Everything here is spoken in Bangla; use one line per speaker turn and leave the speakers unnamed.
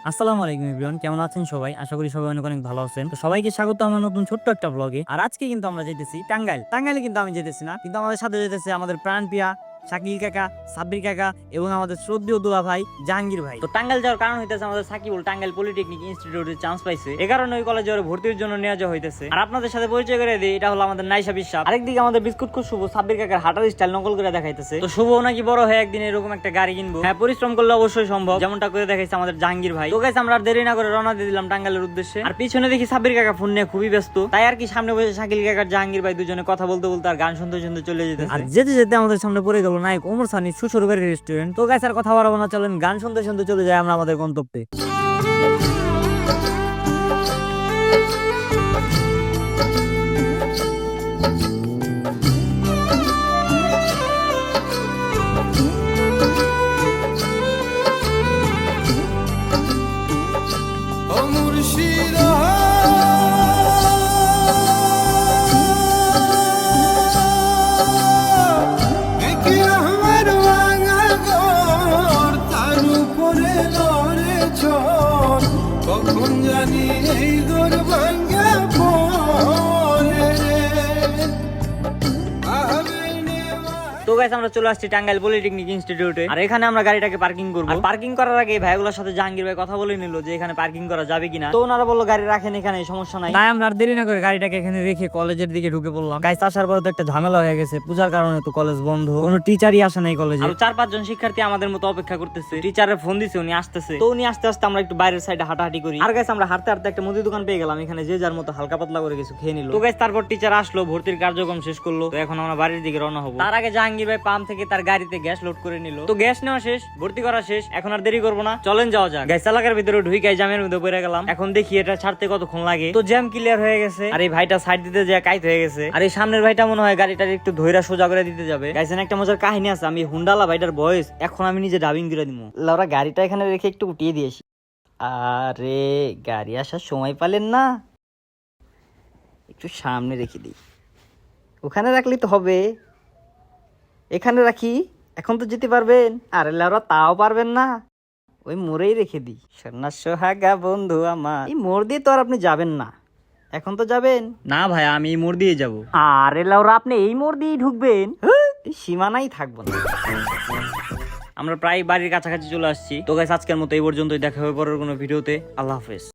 আসসালামু আলাইকুম এভরিওয়ান, কেমন আছেন সবাই? আশা করি সবাই অনেক অনেক ভালো আছেন। তো সবাইকে স্বাগত আমার নতুন ছোট্ট একটা ব্লগে। আর আজকে কিন্তু আমরা যেতেছি টাঙ্গাইল। টাঙ্গাইলে কিন্তু আমি যেতেছি না, কিন্তু আমাদের সাথে যেতেছে আমাদের প্রাণপ্রিয়া শাকিল কাকা, সাব্বির কাকা এবং আমাদের শ্রদ্ধেয় দুলা ভাই জাহাঙ্গীর ভাই। তো টাঙ্গাইল যাওয়ার কারণ হইতেছে আমাদের সাকিবুল টাঙ্গাইল পলিটেকনিক ইনস্টিটিউটে চান্স পাইছে, এই কারণে ওই কলেজে ওর ভর্তির জন্য নেওয়া যাওয়া হইতেছে। আর আপনাদের সাথে পরিচয় করে দিই, এটা হলো আমাদের নাইসা বিশ্বাস। আরেকদিকে আমাদের বিস্কুট খুব শুভ সাব্বির কাকার হাঁটার স্টাইল নকল করে দেখাইতেছে। তো শুভ নাকি বড় হয়ে একদিন এরকম একটা গাড়ি কিনবো। হ্যাঁ, পরিশ্রম করলে অবশ্যই সম্ভব, যেমনটা করে দেখাইছে আমাদের জাহাঙ্গীর ভাই। তো গাইস আমরা আর দেরি না করে রওনা দিয়ে দিলাম টাঙ্গাইলের উদ্দেশ্যে। আর পিছনে দেখি সাব্বির কাকা ফোন নিয়ে খুবই ব্যস্ত, তাই আর কি সামনে বসে শাকিল কাকার জাহাঙ্গীর ভাই দুজনে কথা বলতে বলতে আর গান শুনতে শুনতে চলে যেতে। আর যেতে যেতে আমাদের সামনে পড়ে গেল নায়ক ওমর সানি শ্বশুরবাড়ির রেস্টুরেন্ট। তো গাইস আর কথা বাড়াবো না, চলেন গান শুনতে শুনতে চলে যাই আমরা আমাদের গন্তব্যে।
কখন জানি এই দোর ভাঙ্গা পড়ে রে।
তো গাইস আমরা চলে আসছি টাঙ্গাইল পলিটেকনিক ইনস্টিটিউটে। আর এখানে আমরা গাড়িটাকে পার্কিং করব। আর পার্কিং করার আগে ভাইগুলোর সাথে জাহাঙ্গীর ভাই কথা বলে নিল যে এখানে পার্কিং করা যাবে কিনা। তো ওনারা বললো গাড়ি রাখেন এখানে, সমস্যা নাই। তাই আমরা আর দেরি না করে গাড়িটাকে এখানে রেখে কলেজের দিকে ঢুকে পড়লাম। গাইস আসার পরে তো একটা ঝামেলা হয়ে গেছে, পূজার কারণে তো কলেজ বন্ধ, কোনো টিচারই আসে না এই কলেজে। আর 4-5 জন শিক্ষার্থী আমাদের মতো অপেক্ষা করতেছে। টিচারের ফোন দিছে, উনি আসতেছে। তো উনি আস্তে আস্তে আমরা একটু বাইরের সাইডে হাঁটাহাঁটি করি। আর গাইস আমরা হাঁটতে হাঁটতে একটা মুদি দোকান পেয়ে গেলাম, এখানে যে যার মতো হালকা পাতলা করে কিছু খেয়ে নিল। তো গাইস তারপর টিচার আসলো, ভর্তির কার্যক্রম শেষ করলো। তো এখন আমরা বাড়ির দিকে রওনা হবো। তার আগে জাহাঙ্গীর ভাই পাম্প থেকে তার গাড়িতে গ্যাস লোড করে নিল। তো গ্যাস নেওয়া শেষ, ভর্তি করা শেষ, এখন আর দেরি করবো না, চলেন যাওয়া যাক। গ্যাস এলাকার ভিতরে ঢুকে জ্যামের মধ্যে পড়ে গেলাম। এখন দেখি এটা ছাড়তে কতক্ষণ লাগে। তো জ্যাম ক্লিয়ার হয়ে গেছে। আর এই ভাইটা সাইড দিতে যায় কাইত হয়ে গেছে। আর এই সামনের ভাইটা মনে হয় গাড়িটা একটু ধৈরা সোজা করে দিতে যাবে। গাইছেন একটা মজার কাহিনী আছে, আমি হুন্ডালা ভাইটার বয়স এখন আমি নিজে ডাবিং করে দিব। লাউরা গাড়িটা এখানে রেখে একটু উঠিয়ে দিয়েছি। আরে গাড়ি আসার সময় পালেন না, একটু সামনে রেখে দিই। ওখানে রাখলেই তো হবে, এখানে রাখি, এখন তো যেতে পারবেন। আরে লাউরা তাও পারবেন না, ওই মোড়েই রেখে দিই। সোনা সোহাগা বন্ধু আমার, এই মোড় দিয়ে তো আর আপনি যাবেন না, এখন তো যাবেন না ভাই, আমি এই মোড় দিয়ে যাব। আরে লাউরা আপনি এই মোড় দিয়েই ঢুকবেন, সীমানাই থাকবো না। আমরা প্রায় বাড়ির কাছাকাছি চলে আসছি। তো গাইস আজকের মতো এই পর্যন্তই, দেখা হবে পরের কোনো ভিডিওতে। আল্লাহ হাফেজ।